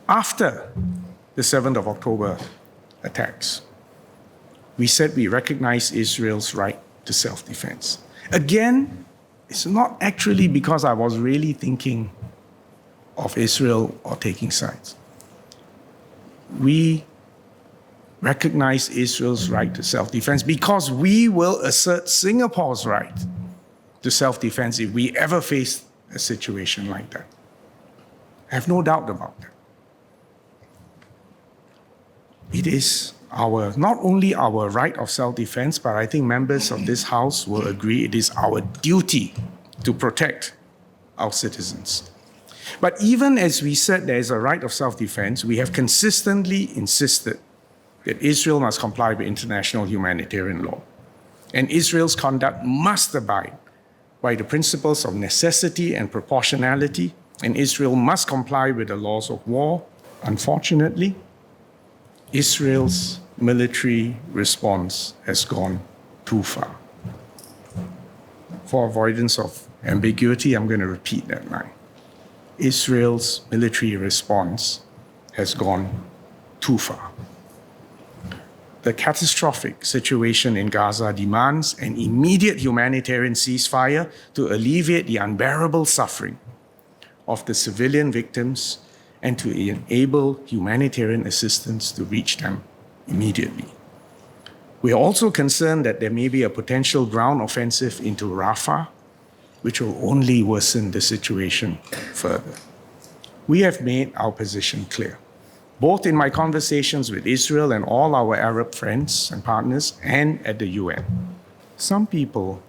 after the 7th of October attacks, we said we recognize Israel's right to self-defense. Again, it's not actually because I was really thinking of Israel or taking sides. We recognize Israel's right to self-defense because we will assert Singapore's right to self-defense if we ever face a situation like that. I have no doubt about that. It is not only our right of self-defense, but I think members of this House will agree it is our duty to protect our citizens. But even as we said there is a right of self-defense, we have consistently insisted that Israel must comply with international humanitarian law. And Israel's conduct must abide by the principles of necessity and proportionality, and Israel must comply with the laws of war. Unfortunately, Israel's military response has gone too far. For avoidance of ambiguity, I'm going to repeat that line. Israel's military response has gone too far. The catastrophic situation in Gaza demands an immediate humanitarian ceasefire to alleviate the unbearable suffering of the civilian victims and to enable humanitarian assistance to reach them immediately. We are also concerned that there may be a potential ground offensive into Rafah, which will only worsen the situation further. We have made our position clear, both in my conversations with Israel and all our Arab friends and partners, and at the UN. Some people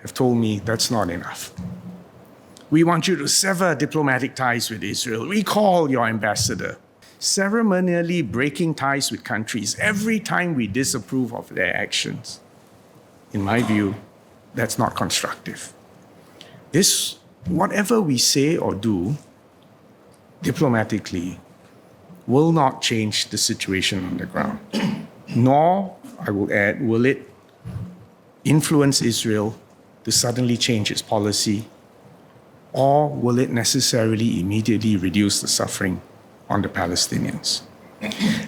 have told me that's not enough. We want you to sever diplomatic ties with Israel, recall your ambassador, ceremonially breaking ties with countries every time we disapprove of their actions. In my view, that's not constructive. Whatever we say or do diplomatically will not change the situation on the ground. Nor, I will add, will it influence Israel to suddenly change its policy, or will it necessarily immediately reduce the suffering on the Palestinians.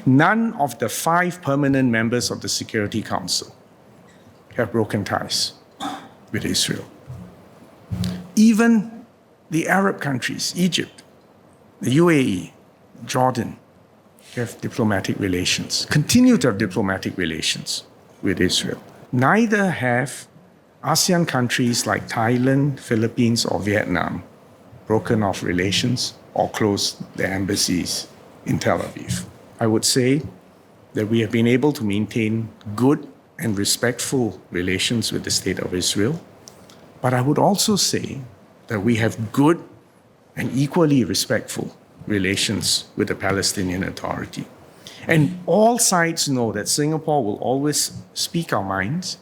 None of the 5 permanent members of the Security Council have broken ties with Israel. Even the Arab countries, Egypt, the UAE, Jordan, have diplomatic relations, continue to have diplomatic relations with Israel. Neither have ASEAN countries like Thailand, Philippines, or Vietnam broken off relations or closed their embassies in Tel Aviv. I would say that we have been able to maintain good and respectful relations with the State of Israel, but I would also say that we have good and equally respectful relations with the Palestinian Authority. And all sides know that Singapore will always speak our minds,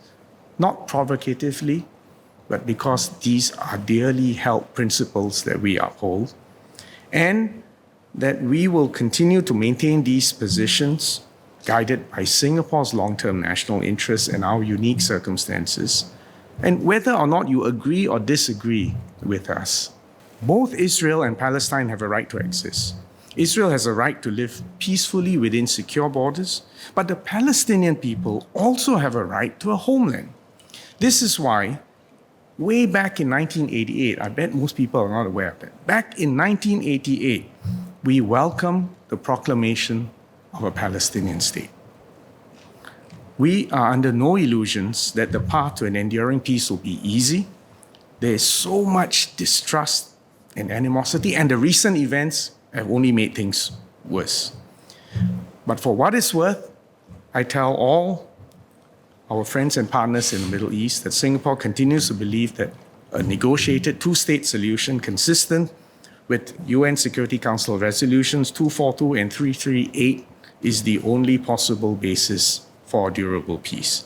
not provocatively, but because these are dearly held principles that we uphold, and that we will continue to maintain these positions guided by Singapore's long-term national interests and our unique circumstances. And whether or not you agree or disagree with us, both Israel and Palestine have a right to exist. Israel has a right to live peacefully within secure borders, but the Palestinian people also have a right to a homeland. This is why, way back in 1988, I bet most people are not aware of that, back in 1988, we welcomed the proclamation of a Palestinian state. We are under no illusions that the path to an enduring peace will be easy. There is so much distrust and animosity, and the recent events have only made things worse. But for what it's worth, I tell all our friends and partners in the Middle East that Singapore continues to believe that a negotiated two-state solution consistent with UN Security Council resolutions 242 and 338 is the only possible basis for durable peace.